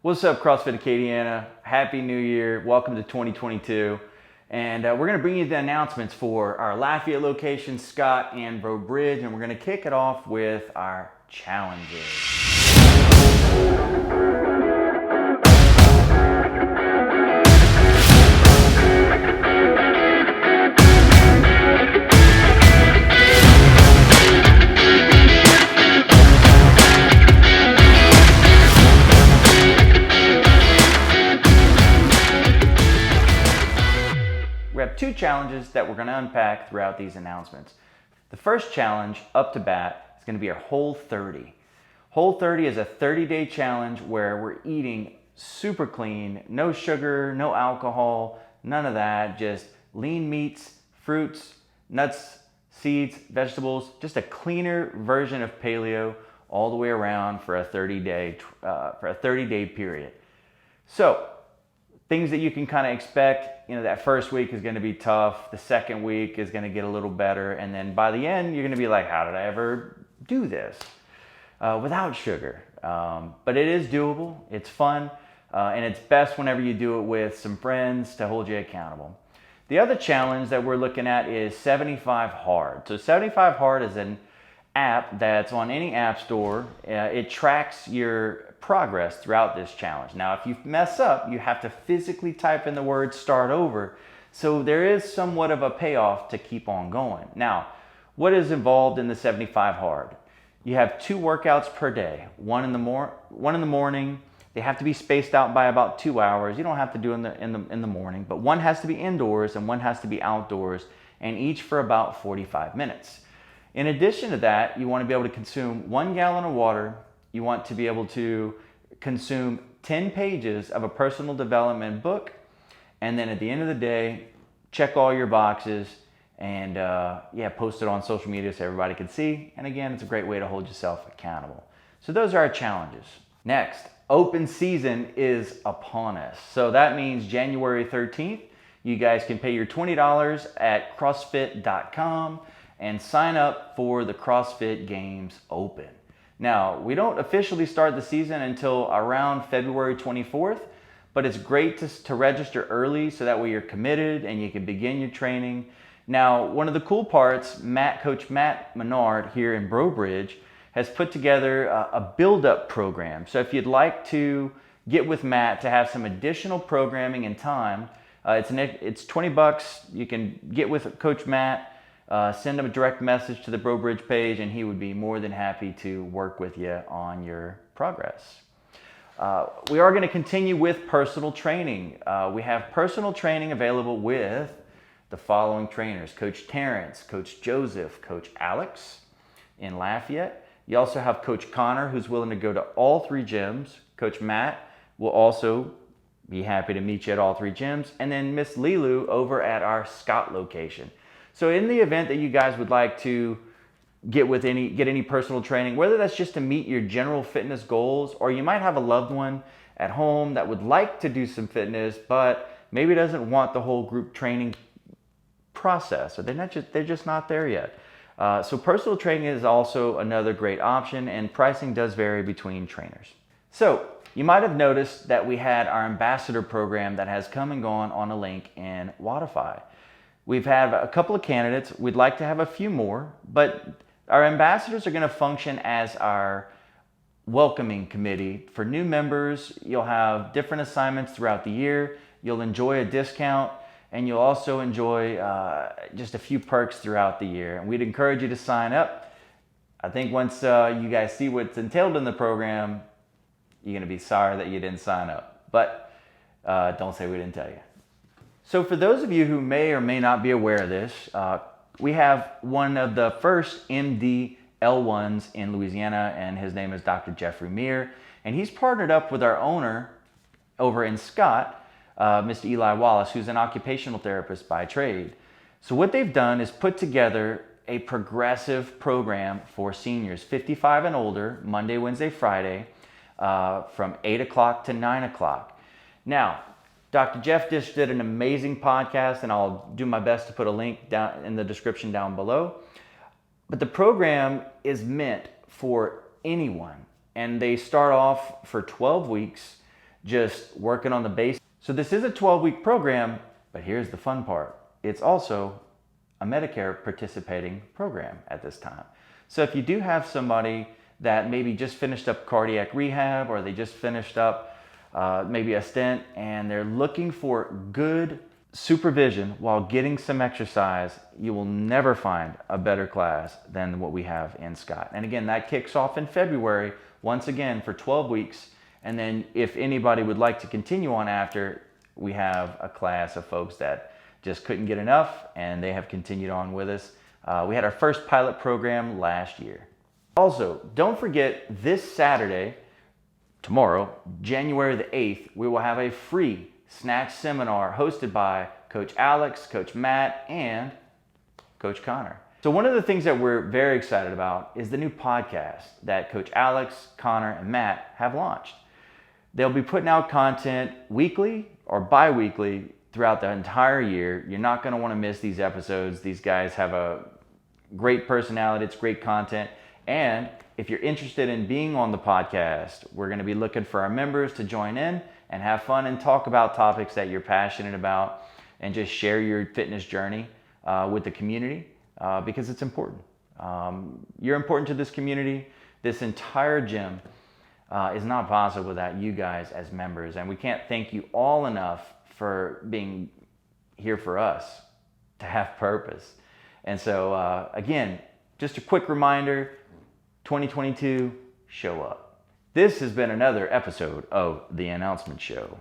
What's up, CrossFit Acadiana? Happy New Year. Welcome to 2022. And we're going to bring you the announcements for our Lafayette location, Scott, and Bro Bridge. And we're going to kick it off with our challenges. We have two challenges that we're going to unpack throughout these announcements. The first challenge, up to bat, is going to be our Whole 30. Whole 30 is a 30-day challenge where we're eating super clean, no sugar, no alcohol, none of that, just lean meats, fruits, nuts, seeds, vegetables, just a cleaner version of paleo all the way around for a 30-day period. So, things that you can kind of expect, that first week is going to be tough. The second week is going to get a little better. And then by the end, you're going to be like, how did I ever do this without sugar? But it is doable. It's fun. And it's best whenever you do it with some friends to hold you accountable. The other challenge that we're looking at is 75 Hard. So 75 Hard is an app that's on any app store. It tracks your progress throughout this challenge. Now, if you mess up, you have to physically type in the word start over. So there is somewhat of a payoff to keep on going. Now, what is involved in the 75 Hard? You have 2 workouts per day, one in the morning. They have to be spaced out by about 2 hours. You don't have to do in the morning, but one has to be indoors and one has to be outdoors, and each for about 45 minutes. In addition to that, you want to be able to consume 1 gallon of water. You want to be able to consume 10 pages of a personal development book. And then at the end of the day, check all your boxes and post it on social media so everybody can see. And again, it's a great way to hold yourself accountable. So those are our challenges. Next, open season is upon us. So that means January 13th, you guys can pay your $20 at CrossFit.com and sign up for the CrossFit Games Open. Now, we don't officially start the season until around February 24th, but it's great to register early so that way you're committed and you can begin your training. Now, one of the cool parts, Coach Matt Menard here in Bro Bridge has put together a build-up program. So if you'd like to get with Matt to have some additional programming and time, it's $20. You can get with Coach Matt. Send him a direct message to the Bro Bridge page and he would be more than happy to work with you on your progress. We are going to continue with personal training. We have personal training available with the following trainers: Coach Terrence, Coach Joseph, Coach Alex in Lafayette. You also have Coach Connor, who's willing to go to all 3 gyms. Coach Matt will also be happy to meet you at all 3 gyms. And then Miss Lilu over at our Scott location. So in the event that you guys would like to get any personal training, whether that's just to meet your general fitness goals, or you might have a loved one at home that would like to do some fitness, but maybe doesn't want the whole group training process, or they're just not there yet. So personal training is also another great option, and pricing does vary between trainers. So you might have noticed that we had our ambassador program that has come and gone on a link in WOD. We've had a couple of candidates. We'd like to have a few more, but our ambassadors are going to function as our welcoming committee. For new members, you'll have different assignments throughout the year. You'll enjoy a discount, and you'll also enjoy just a few perks throughout the year. And we'd encourage you to sign up. I think once you guys see what's entailed in the program, you're going to be sorry that you didn't sign up. But don't say we didn't tell you. So for those of you who may or may not be aware of this, we have one of the first MD L1s in Louisiana, and his name is Dr. Geoff, and he's partnered up with our owner over in Scott, Mr. Eli Wallace, who's an occupational therapist by trade. So what they've done is put together a progressive program for seniors 55 and older, Monday, Wednesday, Friday, from 8 o'clock to 9 o'clock. Now, Dr. Geoff just did an amazing podcast, and I'll do my best to put a link down in the description down below. But the program is meant for anyone, and they start off for 12 weeks. just working on the base. So this is a 12-week program, but here's the fun part. It's also a Medicare participating program at this time. So if you do have somebody that maybe just finished up cardiac rehab, or they just finished up maybe a stent, and they're looking for good supervision while getting some exercise, you will never find a better class than what we have in Scott. And again, that kicks off in February, once again for 12 weeks. And then if anybody would like to continue on after, we have a class of folks that just couldn't get enough and they have continued on with us. We had our first pilot program last year. Also, don't forget this Saturday, tomorrow, January the 8th, we will have a free Snatch seminar hosted by Coach Alex, Coach Matt, and Coach Connor. So one of the things that we're very excited about is the new podcast that Coach Alex, Connor, and Matt have launched. They'll be putting out content weekly or bi-weekly throughout the entire year. You're not going to want to miss these episodes. These guys have a great personality. It's great content. And if you're interested in being on the podcast, we're going to be looking for our members to join in and have fun and talk about topics that you're passionate about, and just share your fitness journey with the community because it's important. You're important to this community. This entire gym is not possible without you guys as members, and we can't thank you all enough for being here for us to have purpose. And so again, just a quick reminder, 2022, show up. This has been another episode of The Announcement Show.